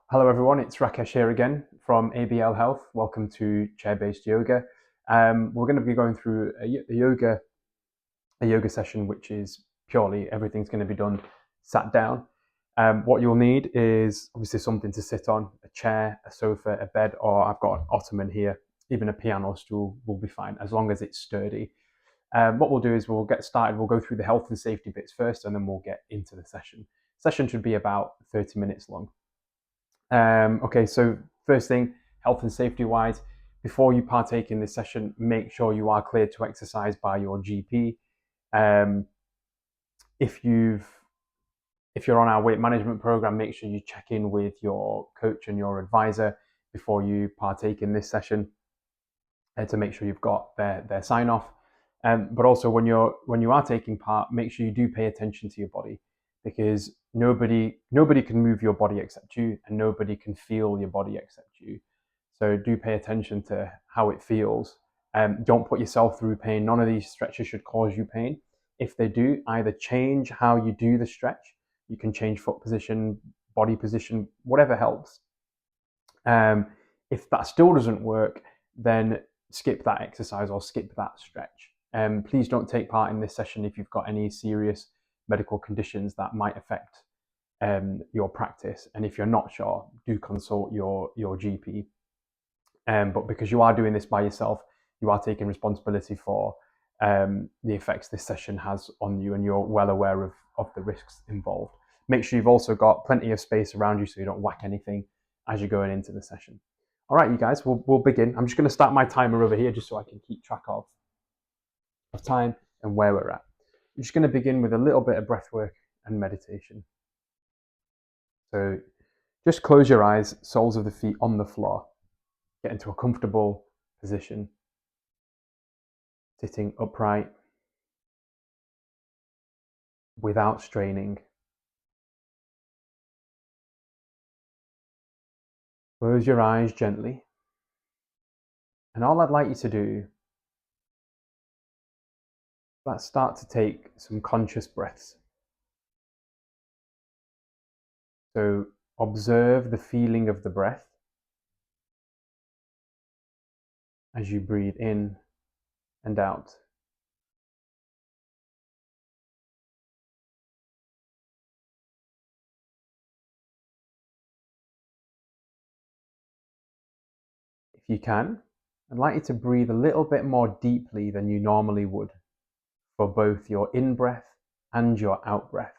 Hello everyone, it's Rakesh here again from ABL Health. Welcome to chair-based yoga. We're going to be going through a yoga session, which is purely everything's going to be done sat down. What you'll need is obviously something to sit on, a chair, a sofa, a bed, or I've got an ottoman here. Even a piano stool will be fine as long as it's sturdy. What we'll do is we'll get started. We'll go through the health and safety bits first, and then we'll get into the session. Session should be about 30 minutes long. Okay, so first thing, health and safety wise, before you partake in this session, make sure you are cleared to exercise by your GP. If you're on our weight management program, make sure you check in with your coach and your advisor before you partake in this session to make sure you've got their sign off. But also when you are taking part, make sure you do pay attention to your body, because nobody can move your body except you, and nobody can feel your body except you. So do pay attention to how it feels. Don't put yourself through pain. None of these stretches should cause you pain. If they do, either change how you do the stretch. You can change foot position, body position, whatever helps. If that still doesn't work, then skip that exercise or skip that stretch. Please don't take part in this session if you've got any serious medical conditions that might affect your practice. And if you're not sure, do consult your GP. But because you are doing this by yourself, you are taking responsibility for the effects this session has on you, and you're well aware of the risks involved. Make sure you've also got plenty of space around you so you don't whack anything as you're going into the session. All right, you guys, we'll begin. I'm just going to start my timer over here just so I can keep track of time and where we're at. I'm just going to begin with a little bit of breath work and meditation. So just close your eyes, soles of the feet on the floor. Get into a comfortable position, sitting upright without straining. Close your eyes gently. And all I'd like you to do, let's start to take some conscious breaths. So observe the feeling of the breath as you breathe in and out. If you can, I'd like you to breathe a little bit more deeply than you normally would for both your in-breath and your out-breath.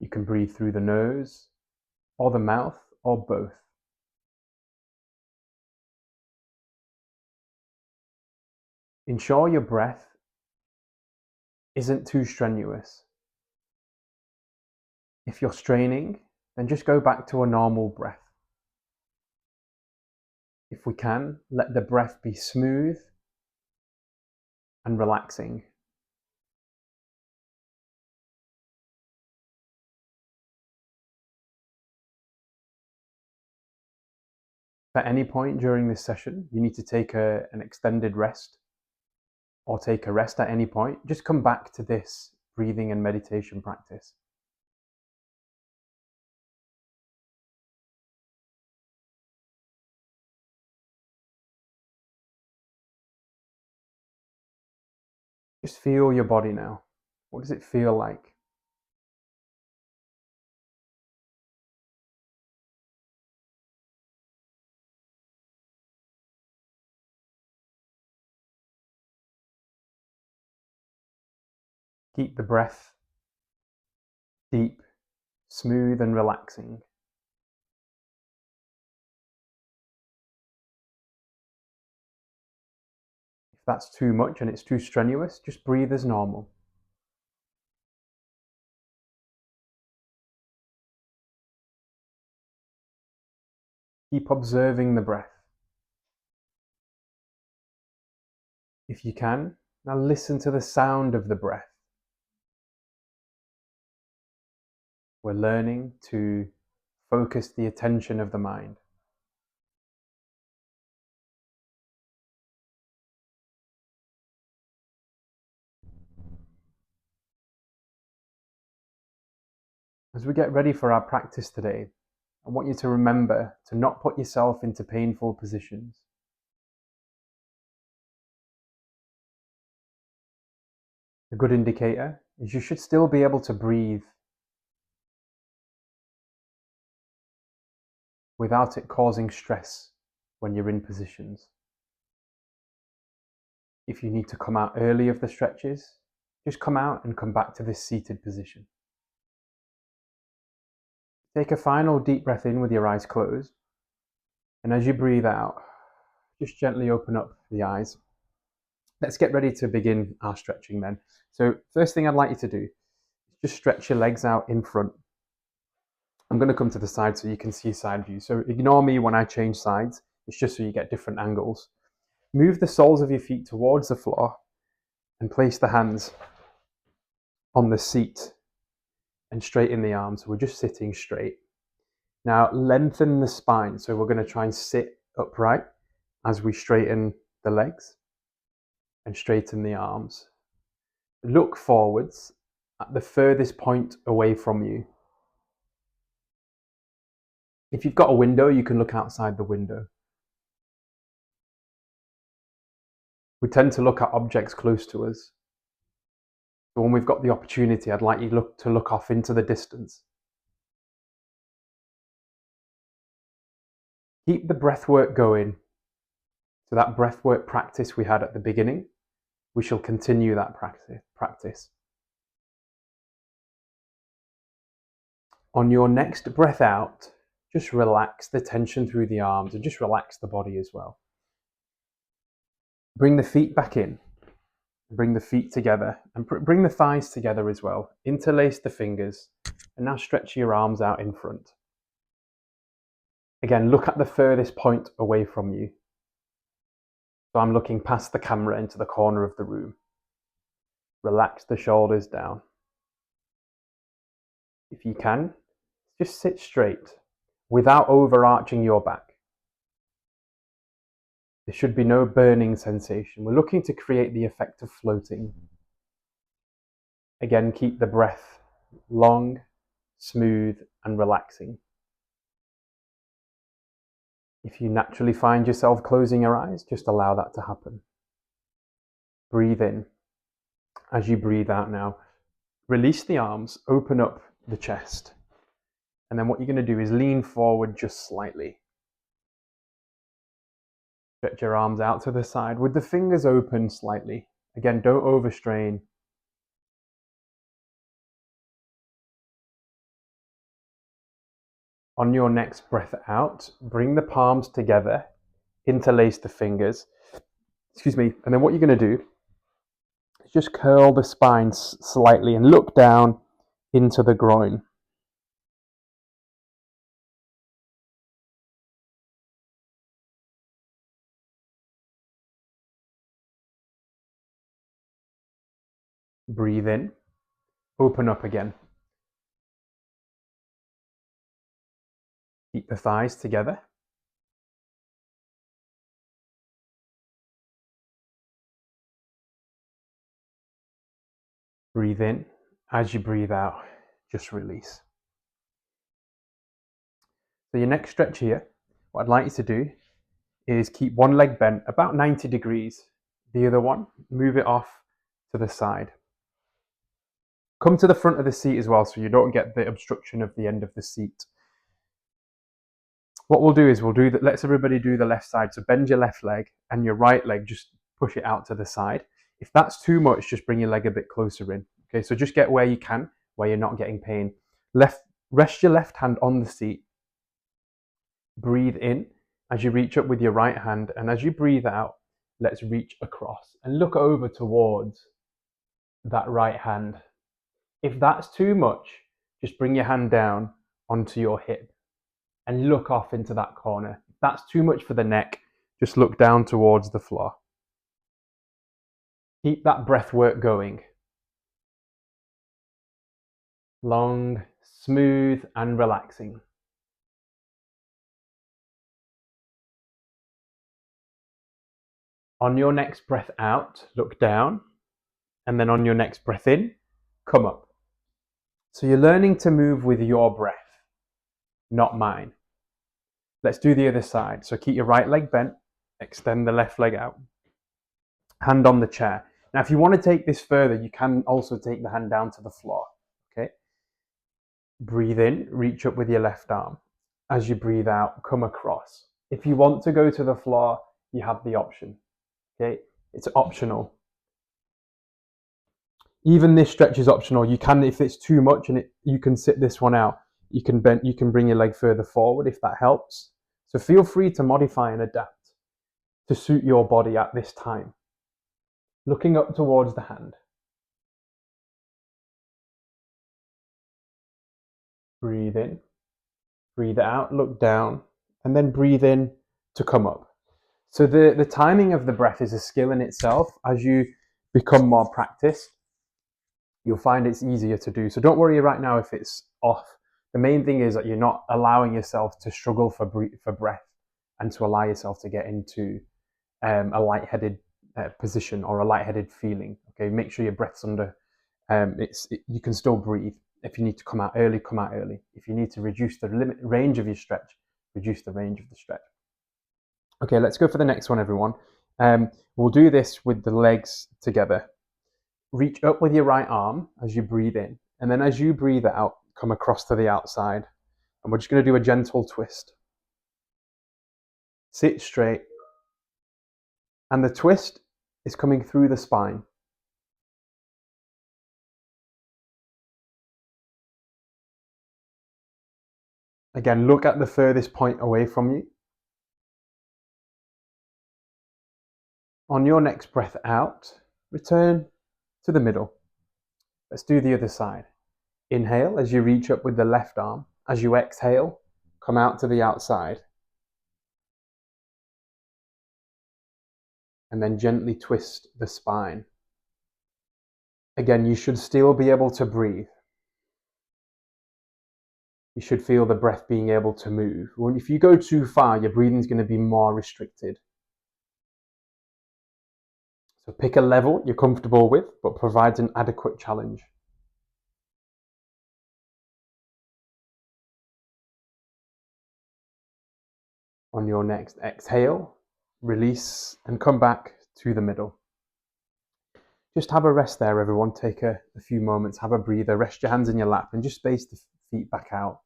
You can breathe through the nose or the mouth or both. Ensure your breath isn't too strenuous. If you're straining, then just go back to a normal breath. If we can, let the breath be smooth and relaxing. At any point during this session, you need to take an extended rest or take a rest at any point, just come back to this breathing and meditation practice. Just feel your body now. What does it feel like? Keep the breath deep, smooth and relaxing. If that's too much and it's too strenuous, just breathe as normal. Keep observing the breath. If you can, now listen to the sound of the breath. We're learning to focus the attention of the mind. As we get ready for our practice today, I want you to remember to not put yourself into painful positions. A good indicator is you should still be able to breathe without it causing stress when you're in positions. If you need to come out early of the stretches, just come out and come back to this seated position. Take a final deep breath in with your eyes closed, and as you breathe out, just gently open up the eyes. Let's get ready to begin our stretching then. So first thing I'd like you to do is just stretch your legs out in front. I'm going to come to the side so you can see side view. So ignore me when I change sides. It's just so you get different angles. Move the soles of your feet towards the floor and place the hands on the seat and straighten the arms. So we're just sitting straight. Now lengthen the spine. So we're going to try and sit upright as we straighten the legs and straighten the arms. Look forwards at the furthest point away from you. If you've got a window, you can look outside the window. We tend to look at objects close to us. So when we've got the opportunity, I'd like you to look off into the distance. Keep the breath work going. So that breath work practice we had at the beginning, we shall continue that practice. On your next breath out, just relax the tension through the arms and just relax the body as well. Bring the feet back in. Bring the feet together and bring the thighs together as well. Interlace the fingers and now stretch your arms out in front. Again, look at the furthest point away from you. So I'm looking past the camera into the corner of the room. Relax the shoulders down. If you can, just sit straight without overarching your back. There should be no burning sensation. We're looking to create the effect of floating. Again, keep the breath long, smooth, and relaxing. If you naturally find yourself closing your eyes, just allow that to happen. Breathe in. As you breathe out now, release the arms, open up the chest. And then what you're going to do is lean forward just slightly. Stretch your arms out to the side with the fingers open slightly. Again, don't overstrain. On your next breath out, bring the palms together, interlace the fingers. And then what you're going to do is just curl the spine slightly and look down into the groin. Breathe in, open up again. Keep the thighs together. Breathe in. As you breathe out, just release. So your next stretch here, what I'd like you to do is keep one leg bent about 90 degrees. The other one, move it off to the side. Come to the front of the seat as well so you don't get the obstruction of the end of the seat. What we'll do is let's everybody do the left side. So bend your left leg and your right leg, just push it out to the side. If that's too much, just bring your leg a bit closer in. Okay, so just get where you can, where you're not getting pain. Rest your left hand on the seat. Breathe in as you reach up with your right hand, and as you breathe out, let's reach across and look over towards that right hand. If that's too much, just bring your hand down onto your hip and look off into that corner. If that's too much for the neck, just look down towards the floor. Keep that breath work going. Long, smooth, and relaxing. On your next breath out, look down, and then on your next breath in, come up. So you're learning to move with your breath, not mine. Let's do the other side. So keep your right leg bent, extend the left leg out, hand on the chair. Now, if you want to take this further, you can also take the hand down to the floor. Okay. Breathe in, reach up with your left arm. As you breathe out, come across. If you want to go to the floor, you have the option. Okay. It's optional. Even this stretch is optional. You can, if it's too much and you can sit this one out, you can bring your leg further forward if that helps. So feel free to modify and adapt to suit your body at this time. Looking up towards the hand. Breathe in, breathe out, look down, and then breathe in to come up. So the timing of the breath is a skill in itself. As you become more practiced, you'll find it's easier to do. So don't worry right now if it's off. The main thing is that you're not allowing yourself to struggle for breath and to allow yourself to get into a lightheaded position or a lightheaded feeling. Okay, make sure your breath's under. You can still breathe. If you need to come out early, come out early. If you need to reduce the range of your stretch, reduce the range of the stretch. Okay, let's go for the next one, everyone. We'll do this with the legs together. Reach up with your right arm as you breathe in, and then as you breathe out, come across to the outside. And we're just going to do a gentle twist. Sit straight. And the twist is coming through the spine. Again, look at the furthest point away from you. On your next breath out, return to the middle. Let's do the other side. Inhale as you reach up with the left arm. As you exhale, come out to the outside. And then gently twist the spine. Again, you should still be able to breathe. You should feel the breath being able to move. If you go too far, your breathing is going to be more restricted. So pick a level you're comfortable with, but provides an adequate challenge. On your next exhale, release and come back to the middle. Just have a rest there, everyone. Take a few moments, have a breather, rest your hands in your lap and just space the feet back out.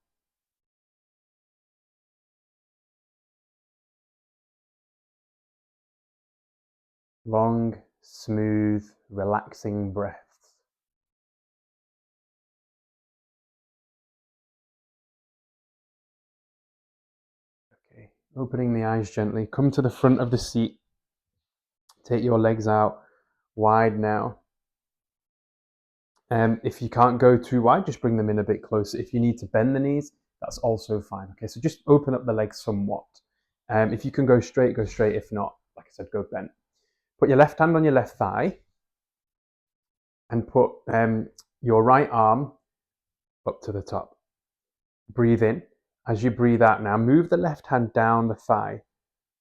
Long, smooth, relaxing breaths. Okay, opening the eyes gently. Come to the front of the seat. Take your legs out wide now. If you can't go too wide, just bring them in a bit closer. If you need to bend the knees, that's also fine. Okay, so just open up the legs somewhat. If you can go straight, go straight. If not, like I said, go bent. Put your left hand on your left thigh and put your right arm up to the top. Breathe in. As you breathe out now, move the left hand down the thigh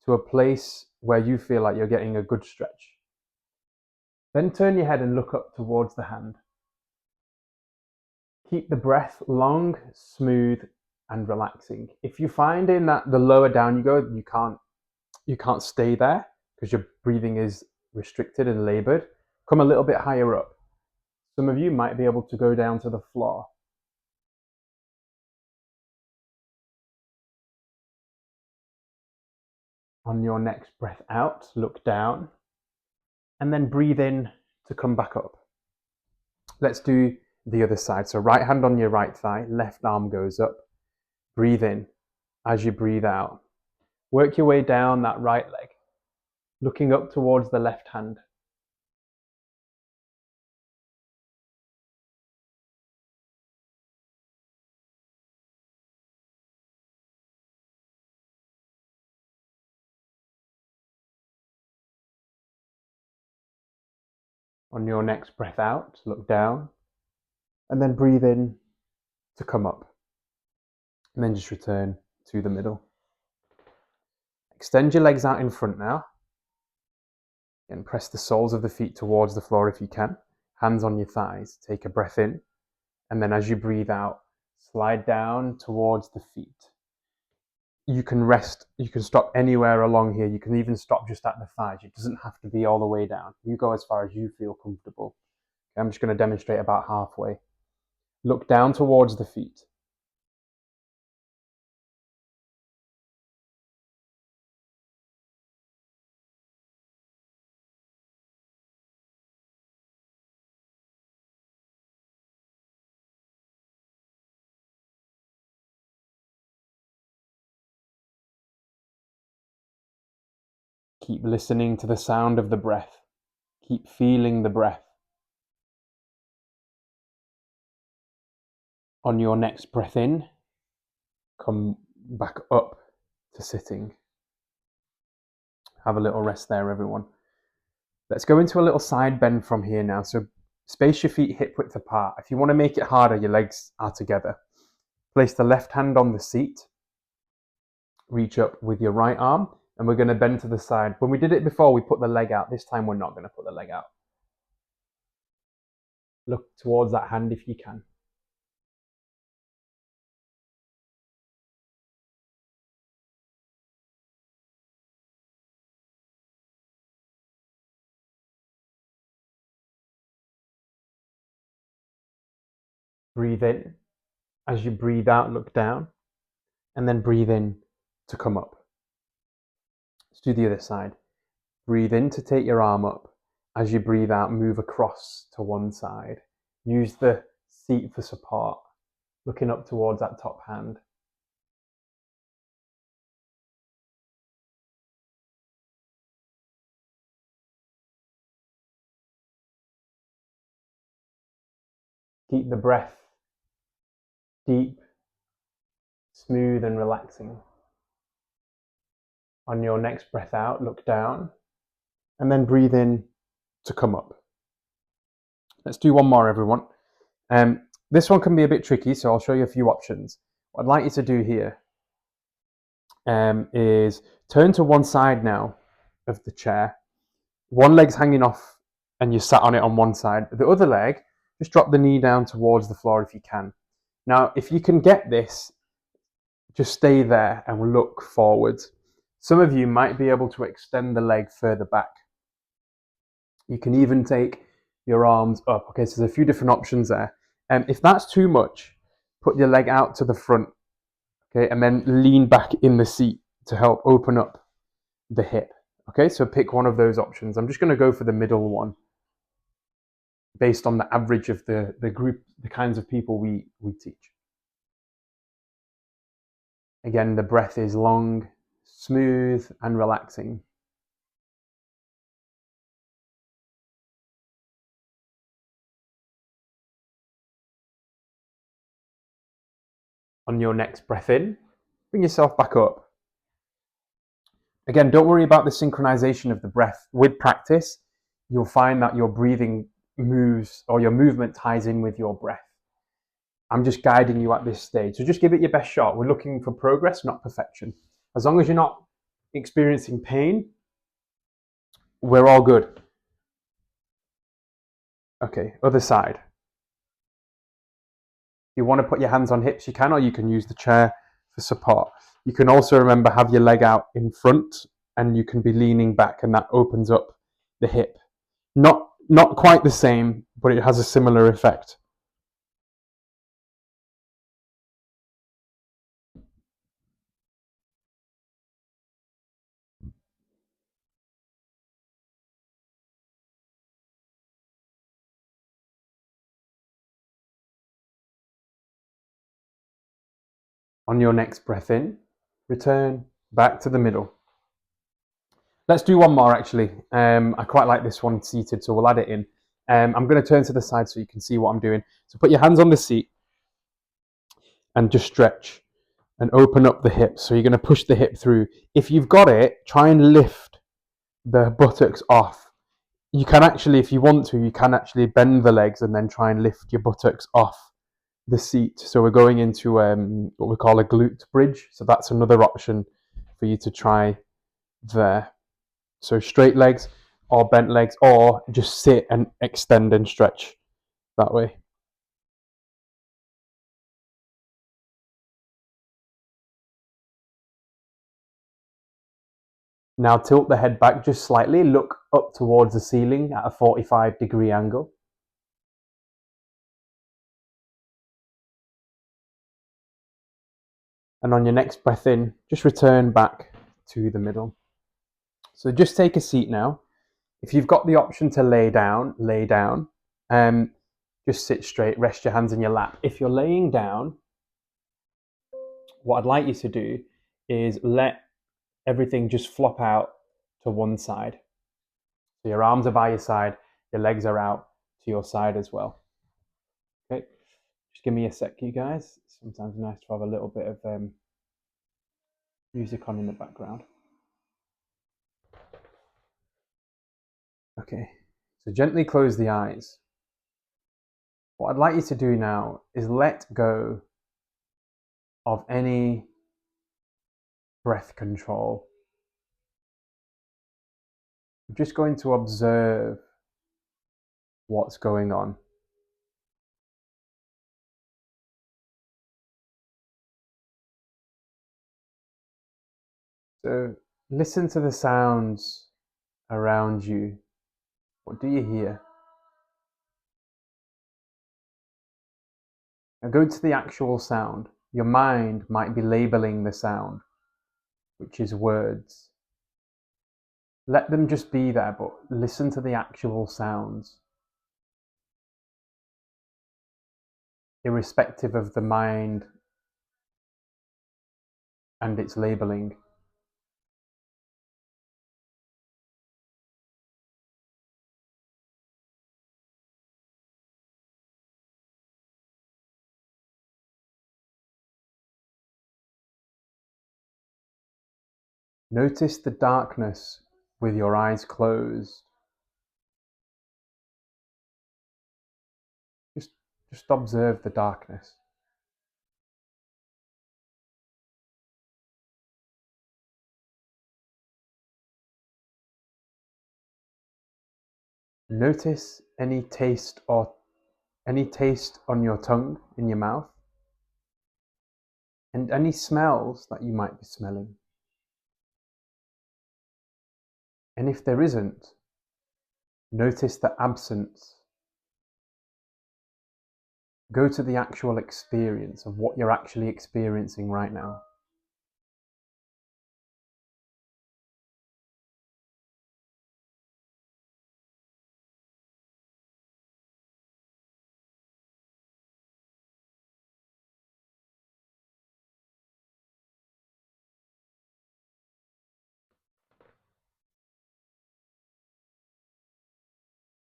to a place where you feel like you're getting a good stretch. Then turn your head and look up towards the hand. Keep the breath long, smooth, and relaxing. If you're finding that the lower down you go, you can't stay there because your breathing is restricted and labored, come a little bit higher up. Some of you might be able to go down to the floor. On your next breath out, look down, and then breathe in to come back up. Let's do the other side. So right hand on your right thigh, left arm goes up. Breathe in. As you breathe out, work your way down that right leg, looking up towards the left hand. On your next breath out, look down, and then breathe in to come up. And then just return to the middle. Extend your legs out in front now. And press the soles of the feet towards the floor if you can. Hands on your thighs. Take a breath in. And then as you breathe out, slide down towards the feet. You can rest, you can stop anywhere along here. You can even stop just at the thighs. It doesn't have to be all the way down. You go as far as you feel comfortable. I'm just going to demonstrate about halfway. Look down towards the feet. Keep listening to the sound of the breath. Keep feeling the breath. On your next breath in, come back up to sitting. Have a little rest there, everyone. Let's go into a little side bend from here now. So space your feet hip width apart. If you want to make it harder, your legs are together. Place the left hand on the seat. Reach up with your right arm, and we're going to bend to the side. When we did it before, we put the leg out. This time we're not going to put the leg out. Look towards that hand if you can. Breathe in. As you breathe out, look down, and then breathe in to come up. Let's do the other side. Breathe in to take your arm up. As you breathe out, move across to one side. Use the seat for support, looking up towards that top hand. Keep the breath deep, smooth and relaxing. On your next breath out, look down, and then breathe in to come up. Let's do one more, everyone. This one can be a bit tricky, so I'll show you a few options. What I'd like you to do here is turn to one side now of the chair. One leg's hanging off and you sat on it on one side. The other leg, just drop the knee down towards the floor if you can. Now, if you can get this, just stay there and look forwards. Some of you might be able to extend the leg further back. You can even take your arms up. Okay, so there's a few different options there. If that's too much, put your leg out to the front, okay, and then lean back in the seat to help open up the hip. Okay, so pick one of those options. I'm just going to go for the middle one based on the average of the group, the kinds of people we teach. Again, the breath is long, smooth, and relaxing. On your next breath in, bring yourself back up. Again, don't worry about the synchronization of the breath. With practice, you'll find that your breathing moves or your movement ties in with your breath. I'm just guiding you at this stage. So just give it your best shot. We're looking for progress, not perfection. As long as you're not experiencing pain, we're all good. Okay, other side. If you want to put your hands on hips, you can, or you can use the chair for support. You can also remember, have your leg out in front and you can be leaning back, and that opens up the hip. Not quite the same, but it has a similar effect. On your next breath in, return back to the middle. Let's do one more actually. I quite like this one seated, so we'll add it in. I'm going to turn to the side so you can see what I'm doing. So put your hands on the seat and just stretch and open up the hips. So you're going to push the hip through. If you've got it, try and lift the buttocks off. You can actually, if you want to, you can actually bend the legs and then try and lift your buttocks off the seat. So we're going into what we call a glute bridge. So that's another option for you to try there. So straight legs or bent legs, or just sit and extend and stretch that way. Now tilt the head back just slightly, look up towards the ceiling at a 45-degree angle. And on your next breath in, just return back to the middle. So just take a seat now. If you've got the option to lay down, lay down. Just sit straight, rest your hands in your lap. If you're laying down, what I'd like you to do is let everything just flop out to one side. So your arms are by your side, your legs are out to your side as well. Okay, just give me a sec, you guys. Sometimes it's nice to have a little bit of music on in the background. Okay, so gently close the eyes. What I'd like you to do now is let go of any breath control. I'm just going to observe what's going on. So listen to the sounds around you. What do you hear? Now go to the actual sound. Your mind might be labeling the sound, which is words. Let them just be there, but listen to the actual sounds, irrespective of the mind and its labeling. Notice the darkness with your eyes closed. Just observe the darkness. Notice any taste on your tongue, in your mouth, and any smells that you might be smelling. And if there isn't, notice the absence. Go to the actual experience of what you're actually experiencing right now.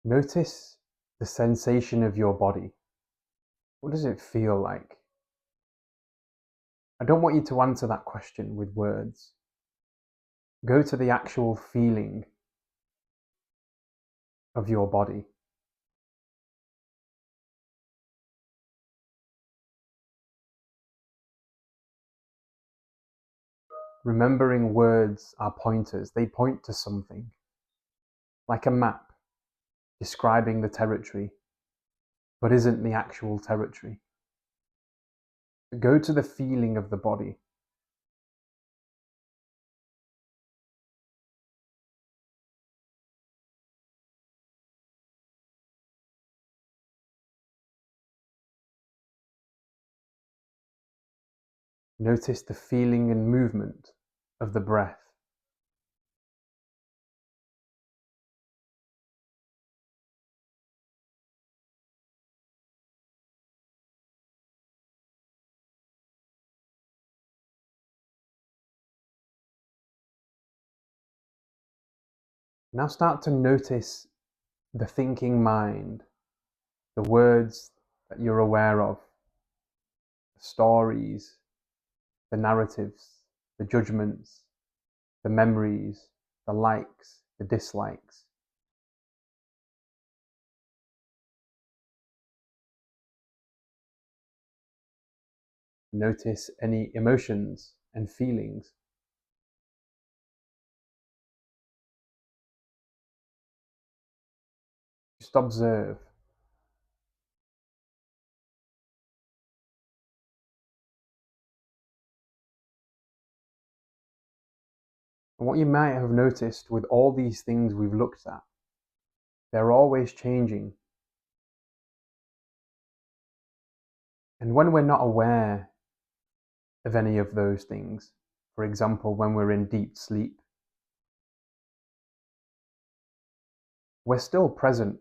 Notice the sensation of your body. What does it feel like? I don't want you to answer that question with words. Go to the actual feeling of your body. Remembering words are pointers. They point to something, like a map describing the territory, but isn't the actual territory. Go to the feeling of the body. Notice the feeling and movement of the breath. Now start to notice the thinking mind, the words that you're aware of, the stories, the narratives, the judgments, the memories, the likes, the dislikes. Notice any emotions and feelings. Just observe. And what you might have noticed with all these things we've looked at, they're always changing. And when we're not aware of any of those things, for example, when we're in deep sleep, we're still present.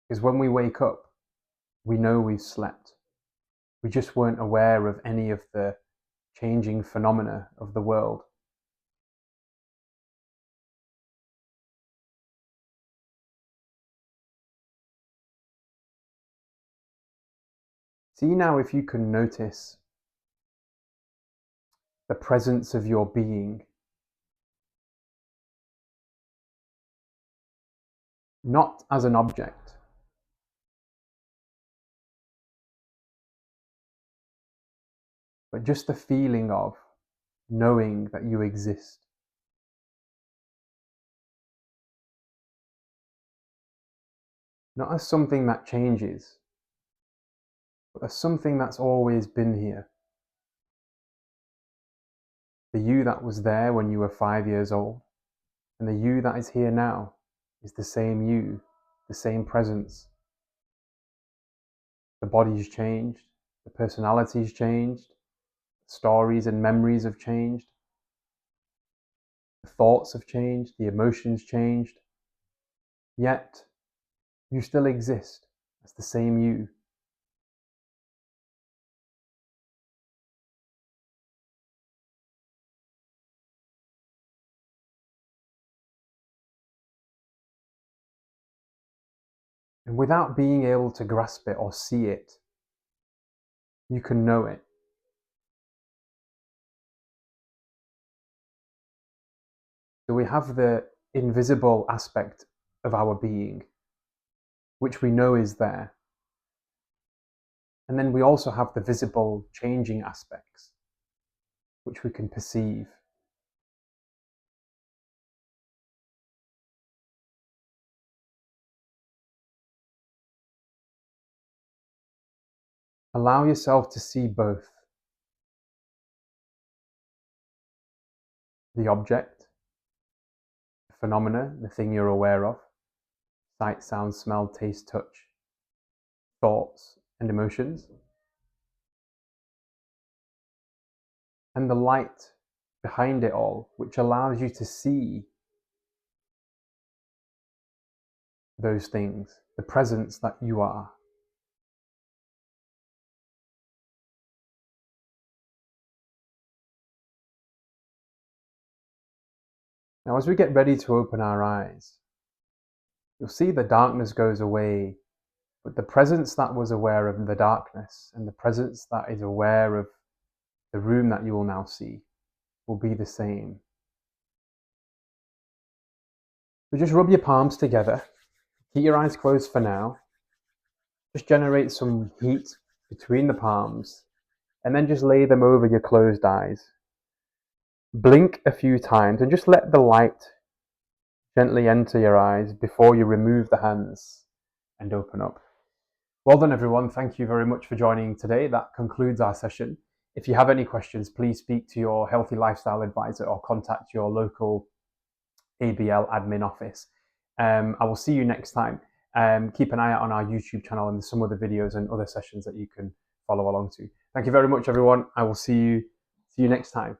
Because when we wake up, we know we've slept. We just weren't aware of any of the changing phenomena of the world. See now if you can notice the presence of your being, not as an object, but just the feeling of knowing that you exist. Not as something that changes, but as something that's always been here. The you that was there when you were 5 years old, and the you that is here now is the same you, the same presence. The body's changed, the personality's changed, stories and memories have changed, the thoughts have changed, the emotions changed, yet you still exist as the same you. And without being able to grasp it or see it, you can know it. So we have the invisible aspect of our being, which we know is there. And then we also have the visible changing aspects, which we can perceive. Allow yourself to see both. The object, the phenomena, the thing you're aware of, sight, sound, smell, taste, touch, thoughts, and emotions. And the light behind it all, which allows you to see those things, the presence that you are. Now, as we get ready to open our eyes, you'll see the darkness goes away, but the presence that was aware of the darkness and the presence that is aware of the room that you will now see will be the same. So just rub your palms together, keep your eyes closed for now, just generate some heat between the palms, and then just lay them over your closed eyes. Blink a few times and just let the light gently enter your eyes before you remove the hands and open up. Well done, everyone. Thank you very much for joining today. That concludes our session. If you have any questions, please speak to your healthy lifestyle advisor or contact your local ABL admin office. I will see you next time. Keep an eye out on our YouTube channel and some other videos and other sessions that you can follow along to. Thank you very much, everyone. I will see you next time.